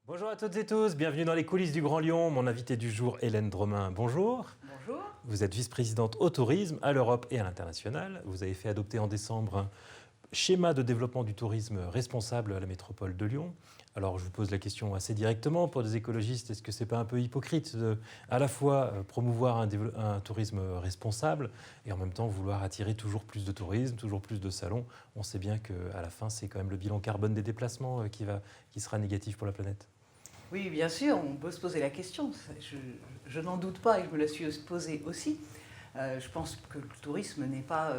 Bonjour à toutes et tous, bienvenue dans les coulisses du Grand Lyon. Mon invité du jour, Hélène Dromain, bonjour. Bonjour. Vous êtes vice-présidente au tourisme à l'Europe et à l'international. Vous avez fait adopter en décembre un schéma de développement du tourisme responsable à la métropole de Lyon. Alors je vous pose la question assez directement pour des écologistes, est-ce que c'est pas un peu hypocrite de à la fois promouvoir un tourisme responsable et en même temps vouloir attirer toujours plus de tourisme, toujours plus de salons? On sait bien qu'à la fin c'est quand même le bilan carbone des déplacements qui sera négatif pour la planète. Oui, bien sûr, on peut se poser la question. Je n'en doute pas et je me la suis posée aussi. Je pense que le tourisme n'est pas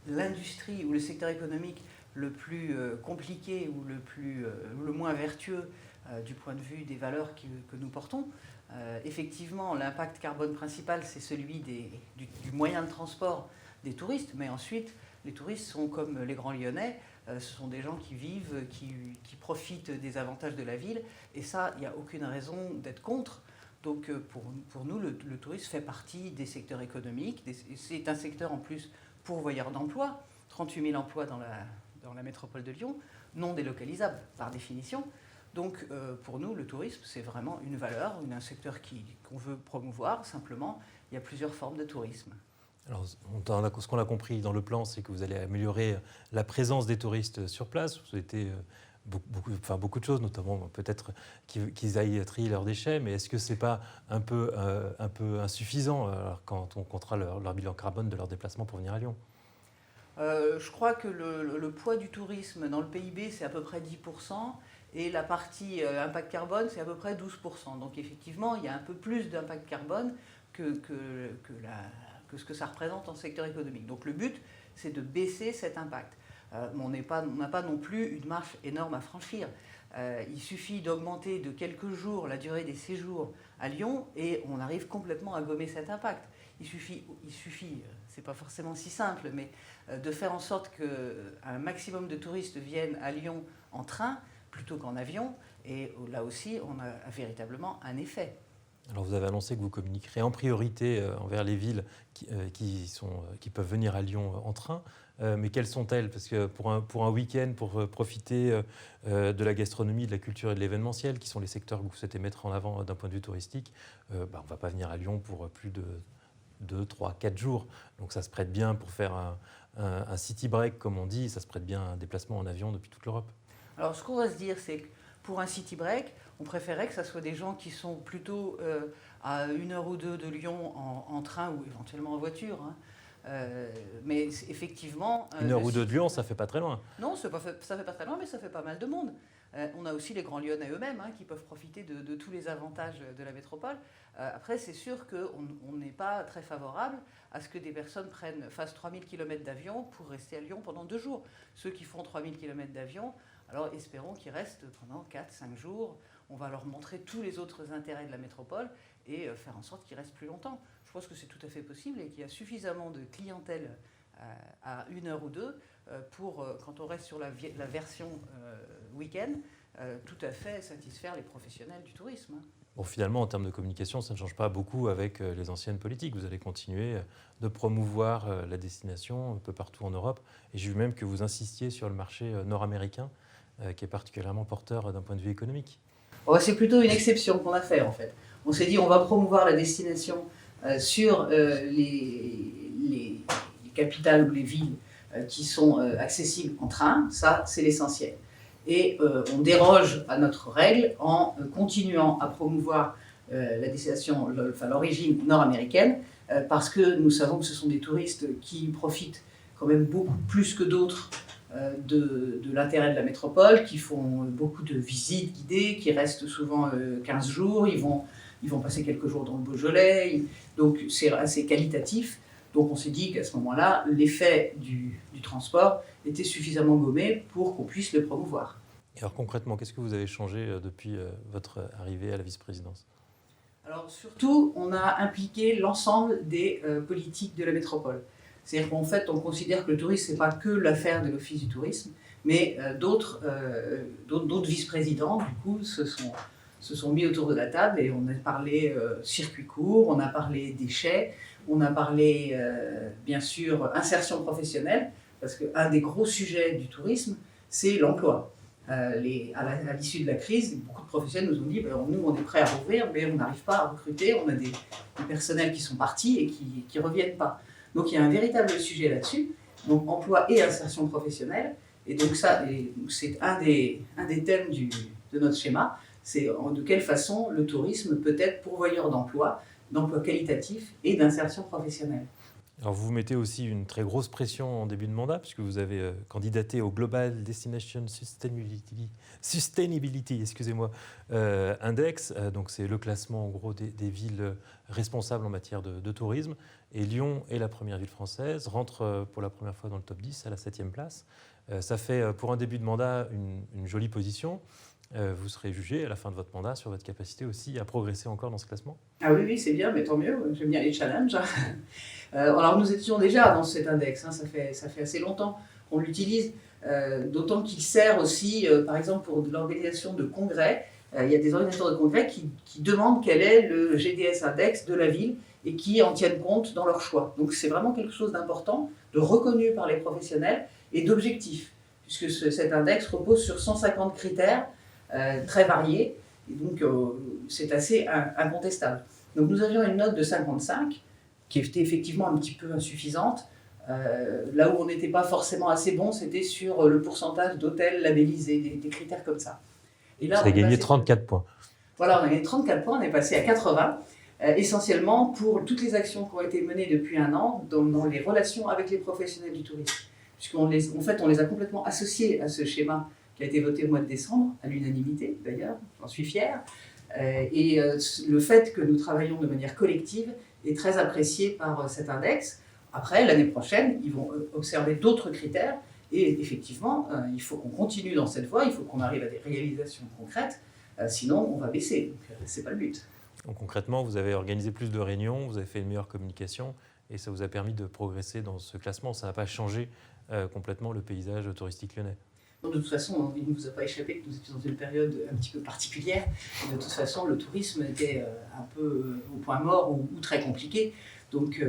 l'industrie ou le secteur économique le plus compliqué ou le moins vertueux du point de vue des valeurs que nous portons. Effectivement, l'impact carbone principal, c'est celui du moyen de transport des touristes, mais ensuite, les touristes sont comme les grands Lyonnais, ce sont des gens qui vivent, qui profitent des avantages de la ville, et ça, il n'y a aucune raison d'être contre. Donc pour nous, le tourisme fait partie des secteurs économiques, c'est un secteur en plus pourvoyeur d'emplois, 38 000 emplois dans la métropole de Lyon, non délocalisables par définition. Donc pour nous, le tourisme, c'est vraiment une valeur, un secteur qu'on veut promouvoir. Simplement, il y a plusieurs formes de tourisme. Alors, ce qu'on a compris dans le plan, c'est que vous allez améliorer la présence des touristes sur place. Vous souhaitez beaucoup de choses, notamment peut-être qu'ils aillent trier leurs déchets, mais est-ce que ce n'est pas un peu insuffisant quand on comptera leur bilan carbone de leur déplacement pour venir à Lyon? Je crois que le poids du tourisme dans le PIB, c'est à peu près 10%, et la partie impact carbone, c'est à peu près 12%. Donc effectivement, il y a un peu plus d'impact carbone que ce que ça représente en secteur économique. Donc le but, c'est de baisser cet impact. On n'a pas non plus une marche énorme à franchir. Il suffit d'augmenter de quelques jours la durée des séjours à Lyon et on arrive complètement à gommer cet impact. Il suffit c'est pas forcément si simple, mais de faire en sorte qu'un maximum de touristes viennent à Lyon en train plutôt qu'en avion, et là aussi, on a véritablement un effet. Alors vous avez annoncé que vous communiquerez en priorité envers les villes qui peuvent venir à Lyon en train. Mais quelles sont-elles? Parce que pour un week-end, pour profiter de la gastronomie, de la culture et de l'événementiel, qui sont les secteurs que vous souhaitez mettre en avant d'un point de vue touristique, on ne va pas venir à Lyon pour plus de 2, 3, 4 jours. Donc ça se prête bien pour faire un city break, comme on dit, ça se prête bien à un déplacement en avion depuis toute l'Europe. Alors, ce qu'on va se dire, c'est que pour un city break, on préférait que ce soit des gens qui sont plutôt à 1 heure ou 2 de Lyon en train ou éventuellement en voiture. Hein. Mais effectivement... 1 heure ou 2 de Lyon, ça fait pas très loin. Non, ça fait pas très loin, mais ça fait pas mal de monde. On a aussi les Grands Lyonnais eux-mêmes qui peuvent profiter de tous les avantages de la métropole. Après, c'est sûr qu'on n'est pas très favorable à ce que des personnes fassent 3000 km d'avion pour rester à Lyon pendant 2 jours. Ceux qui font 3000 km d'avion, alors espérons qu'ils restent pendant 4-5 jours. On va leur montrer tous les autres intérêts de la métropole et faire en sorte qu'ils restent plus longtemps. Je pense que c'est tout à fait possible et qu'il y a suffisamment de clientèle à 1 heure ou 2 pour, quand on reste sur la version week-end, tout à fait satisfaire les professionnels du tourisme. Bon, finalement, en termes de communication, ça ne change pas beaucoup avec les anciennes politiques. Vous allez continuer de promouvoir la destination un peu partout en Europe. Et j'ai vu même que vous insistiez sur le marché nord-américain, qui est particulièrement porteur d'un point de vue économique. C'est plutôt une exception qu'on a fait, en fait. On s'est dit on va promouvoir la destination sur les capitales ou les villes qui sont accessibles en train. Ça, c'est l'essentiel. Et on déroge à notre règle en continuant à promouvoir la destination, l'origine nord-américaine, parce que nous savons que ce sont des touristes qui profitent quand même beaucoup plus que d'autres de l'intérêt de la métropole, qui font beaucoup de visites guidées, qui restent souvent 15 jours, ils vont passer quelques jours dans le Beaujolais, donc c'est assez qualitatif. Donc on s'est dit qu'à ce moment-là, l'effet du transport était suffisamment gommé pour qu'on puisse le promouvoir. Et alors concrètement, qu'est-ce que vous avez changé depuis votre arrivée à la vice-présidence? Alors surtout, on a impliqué l'ensemble des politiques de la métropole. C'est-à-dire qu'en fait, on considère que le tourisme, ce n'est pas que l'affaire de l'Office du tourisme, mais d'autres vice-présidents, du coup, se sont mis autour de la table et on a parlé circuit court, on a parlé déchets, on a parlé, bien sûr, insertion professionnelle, parce qu'un des gros sujets du tourisme, c'est l'emploi. à l'issue de la crise, beaucoup de professionnels nous ont dit nous, on est prêts à rouvrir, mais on n'arrive pas à recruter, on a des personnels qui sont partis et qui ne reviennent pas. Donc il y a un véritable sujet là-dessus, donc emploi et insertion professionnelle. Et donc c'est un des thèmes de notre schéma, c'est de quelle façon le tourisme peut être pourvoyeur d'emploi qualitatif et d'insertion professionnelle. Alors vous mettez aussi une très grosse pression en début de mandat, puisque vous avez candidaté au Global Destination Sustainability excusez-moi, Index. Donc c'est le classement en gros des villes responsables en matière de tourisme. Et Lyon est la première ville française, rentre pour la première fois dans le top 10 à la 7e place. Ça fait pour un début de mandat une jolie position. Vous serez jugé à la fin de votre mandat sur votre capacité aussi à progresser encore dans ce classement. Ah oui, c'est bien, mais tant mieux, j'aime bien les challenges. Alors nous étions déjà dans cet index, ça fait assez longtemps qu'on l'utilise, d'autant qu'il sert aussi, par exemple, pour l'organisation de congrès. Il y a des organisateurs de congrès qui demandent quel est le GDS index de la ville et qui en tiennent compte dans leur choix. Donc c'est vraiment quelque chose d'important, de reconnu par les professionnels et d'objectif, puisque cet index repose sur 150 critères très variés, et donc c'est assez incontestable. Donc nous avions une note de 55, qui était effectivement un petit peu insuffisante. Là où on n'était pas forcément assez bon, c'était sur le pourcentage d'hôtels labellisés, des critères comme ça. Et là, vous avez gagné 34 points. Voilà, on a gagné 34 points, on est passé à 80, essentiellement pour toutes les actions qui ont été menées depuis un an dans les relations avec les professionnels du tourisme. Puisqu'on on les a complètement associés à ce schéma qui a été voté au mois de décembre, à l'unanimité d'ailleurs, j'en suis fière. Et le fait que nous travaillons de manière collective est très apprécié par cet index. Après, l'année prochaine, ils vont observer d'autres critères et effectivement, il faut qu'on continue dans cette voie, il faut qu'on arrive à des réalisations concrètes, sinon on va baisser, donc c'est pas le but. Donc concrètement, vous avez organisé plus de réunions, vous avez fait une meilleure communication et ça vous a permis de progresser dans ce classement. Ça n'a pas changé complètement le paysage touristique lyonnais. De toute façon, il ne nous a pas échappé que nous étions dans une période un petit peu particulière. De toute façon, le tourisme était un peu au point mort ou très compliqué. Donc,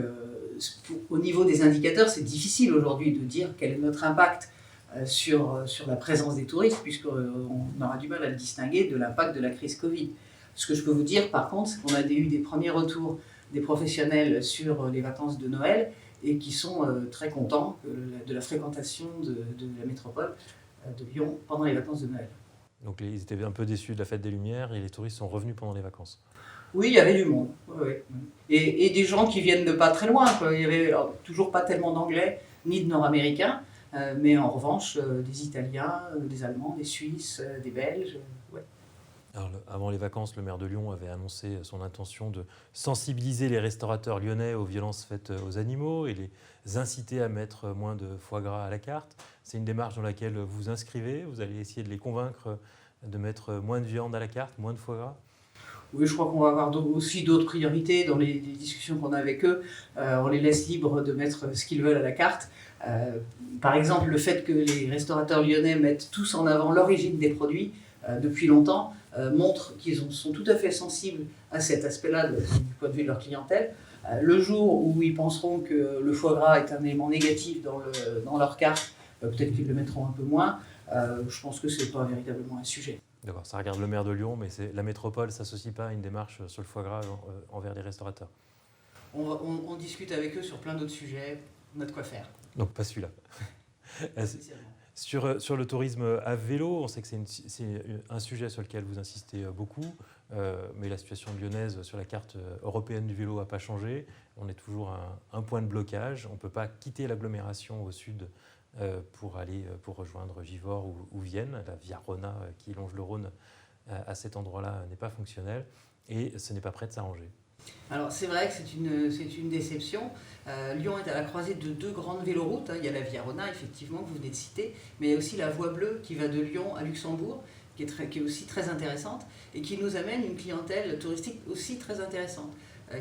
au niveau des indicateurs, c'est difficile aujourd'hui de dire quel est notre impact sur la présence des touristes, puisqu'on aura du mal à le distinguer de l'impact de la crise Covid. Ce que je peux vous dire, par contre, c'est qu'on a eu des premiers retours des professionnels sur les vacances de Noël et qui sont très contents de la fréquentation de la métropole de Lyon pendant les vacances de Noël. Donc ils étaient un peu déçus de la fête des Lumières et les touristes sont revenus pendant les vacances. Oui, il y avait du monde. Oui. Et des gens qui viennent de pas très loin. Il n'y avait toujours pas tellement d'Anglais ni de Nord-Américains, mais en revanche des Italiens, des Allemands, des Suisses, des Belges. Ouais. Alors, avant les vacances, le maire de Lyon avait annoncé son intention de sensibiliser les restaurateurs lyonnais aux violences faites aux animaux et les inciter à mettre moins de foie gras à la carte. C'est une démarche dans laquelle vous vous inscrivez. Vous allez essayer de les convaincre de mettre moins de viande à la carte, moins de foie gras. Oui, je crois qu'on va avoir aussi d'autres priorités dans les discussions qu'on a avec eux. On les laisse libres de mettre ce qu'ils veulent à la carte. Par exemple, le fait que les restaurateurs lyonnais mettent tous en avant l'origine des produits depuis longtemps montre qu'ils sont tout à fait sensibles à cet aspect-là du point de vue de leur clientèle. Le jour où ils penseront que le foie gras est un élément négatif dans leur carte, peut-être qu'ils le mettront un peu moins. Je pense que ce n'est pas véritablement un sujet. D'accord, ça regarde le maire de Lyon, mais la métropole ne s'associe pas à une démarche sur le foie gras envers les restaurateurs. On discute avec eux sur plein d'autres sujets, on a de quoi faire. Donc pas celui-là. Sur le tourisme à vélo, on sait que c'est un sujet sur lequel vous insistez beaucoup, mais la situation lyonnaise sur la carte européenne du vélo n'a pas changé. On est toujours à un point de blocage. On ne peut pas quitter l'agglomération au sud pour rejoindre Givors ou Vienne. La Via Rona qui longe le Rhône à cet endroit-là n'est pas fonctionnelle et ce n'est pas prêt de s'arranger. Alors c'est vrai que c'est une déception. Lyon est à la croisée de deux grandes véloroutes. Il y a la Via Rona, effectivement, que vous venez de citer, mais il y a aussi la Voie Bleue qui va de Lyon à Luxembourg, qui est aussi très intéressante et qui nous amène une clientèle touristique aussi très intéressante,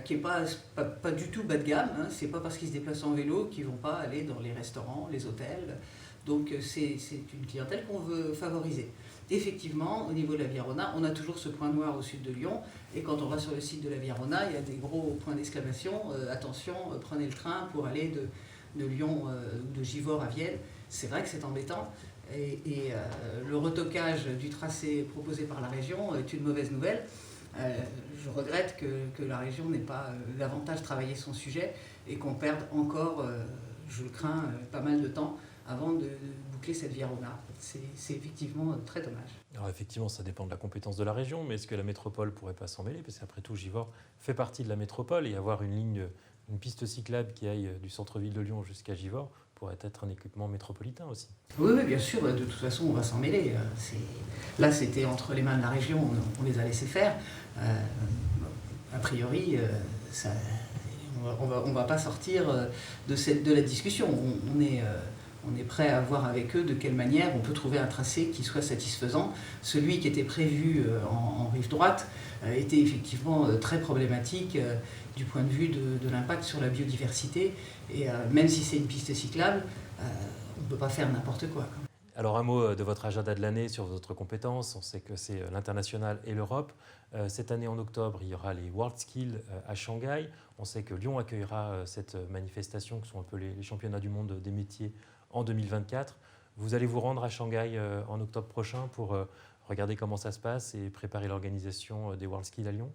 qui n'est pas du tout bas de gamme. C'est pas parce qu'ils se déplacent en vélo qu'ils ne vont pas aller dans les restaurants, les hôtels. Donc c'est une clientèle qu'on veut favoriser. Effectivement, au niveau de la Via Rona, on a toujours ce point noir au sud de Lyon. Et quand on va sur le site de la Via Rona, il y a des gros points d'exclamation. Attention, prenez le train pour aller de Lyon ou de Givors à Vienne. C'est vrai que c'est embêtant. Le retocage du tracé proposé par la région est une mauvaise nouvelle. Je regrette que la région n'ait pas davantage travaillé son sujet et qu'on perde encore, je crains, pas mal de temps avant de boucler cette Via-Rhôna. C'est effectivement très dommage. Alors effectivement, ça dépend de la compétence de la région, mais est-ce que la métropole ne pourrait pas s'en mêler? Parce qu'après tout, Givors fait partie de la métropole et avoir une piste cyclable qui aille du centre-ville de Lyon jusqu'à Givors pourrait être un équipement métropolitain aussi. Oui, bien sûr, de toute façon, on va s'en mêler. Là, c'était entre les mains de la région, on les a laissés faire. A priori, on ne va pas sortir de la discussion. On est prêt à voir avec eux de quelle manière on peut trouver un tracé qui soit satisfaisant. Celui qui était prévu en rive droite était effectivement très problématique du point de vue de l'impact sur la biodiversité. Et même si c'est une piste cyclable, on ne peut pas faire n'importe quoi. Alors un mot de votre agenda de l'année sur votre compétence. On sait que c'est l'international et l'Europe. Cette année en octobre, il y aura les WorldSkills à Shanghai. On sait que Lyon accueillera cette manifestation qui sont un peu les championnats du monde des métiers en 2024. Vous allez vous rendre à Shanghai en octobre prochain pour regarder comment ça se passe et préparer l'organisation des WorldSkills à Lyon?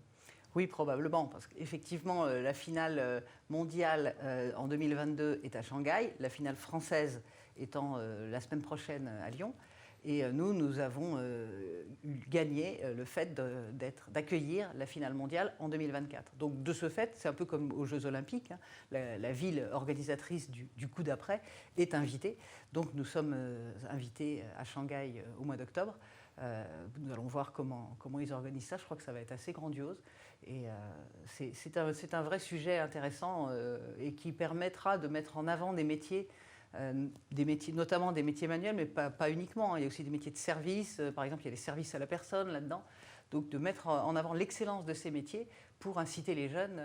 Oui, probablement, parce qu'effectivement, la finale mondiale en 2022 est à Shanghai, la finale française étant la semaine prochaine à Lyon. Et nous avons gagné le fait d'accueillir la finale mondiale en 2024. Donc de ce fait, c'est un peu comme aux Jeux Olympiques, hein, la ville organisatrice du coup d'après est invitée. Donc nous sommes invités à Shanghai au mois d'octobre. Nous allons voir comment ils organisent ça. Je crois que ça va être assez grandiose. Et c'est un vrai sujet intéressant et qui permettra de mettre en avant des métiers, notamment des métiers manuels, mais pas uniquement. Il y a aussi des métiers de service. Par exemple, il y a les services à la personne là-dedans. Donc de mettre en avant l'excellence de ces métiers pour inciter les jeunes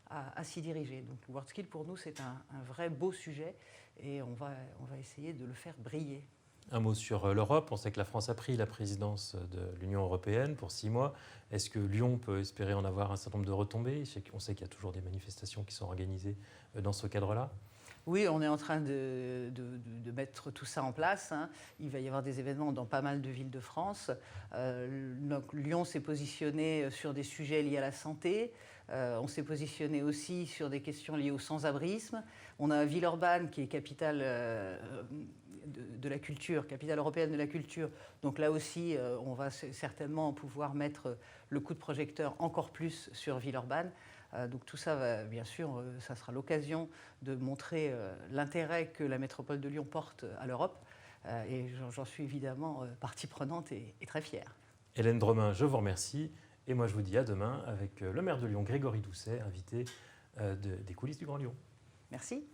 à s'y diriger. Donc le WorldSkills, pour nous, c'est un vrai beau sujet et on va essayer de le faire briller. Un mot sur l'Europe. On sait que la France a pris la présidence de l'Union européenne pour 6 mois. Est-ce que Lyon peut espérer en avoir un certain nombre de retombées? On sait qu'il y a toujours des manifestations qui sont organisées dans ce cadre-là. Oui, on est en train de mettre tout ça en place, hein. Il va y avoir des événements dans pas mal de villes de France. Donc, Lyon s'est positionné sur des sujets liés à la santé. On s'est positionné aussi sur des questions liées au sans-abrisme. On a Villeurbanne qui est capitale de la culture, capitale européenne de la culture. Donc là aussi, on va certainement pouvoir mettre le coup de projecteur encore plus sur Villeurbanne. Donc tout ça, bien sûr, ça sera l'occasion de montrer l'intérêt que la métropole de Lyon porte à l'Europe. Et j'en suis évidemment partie prenante et très fière. Hélène Dromin, je vous remercie. Et moi, je vous dis à demain avec le maire de Lyon, Grégory Doucet, invité des coulisses du Grand Lyon. Merci.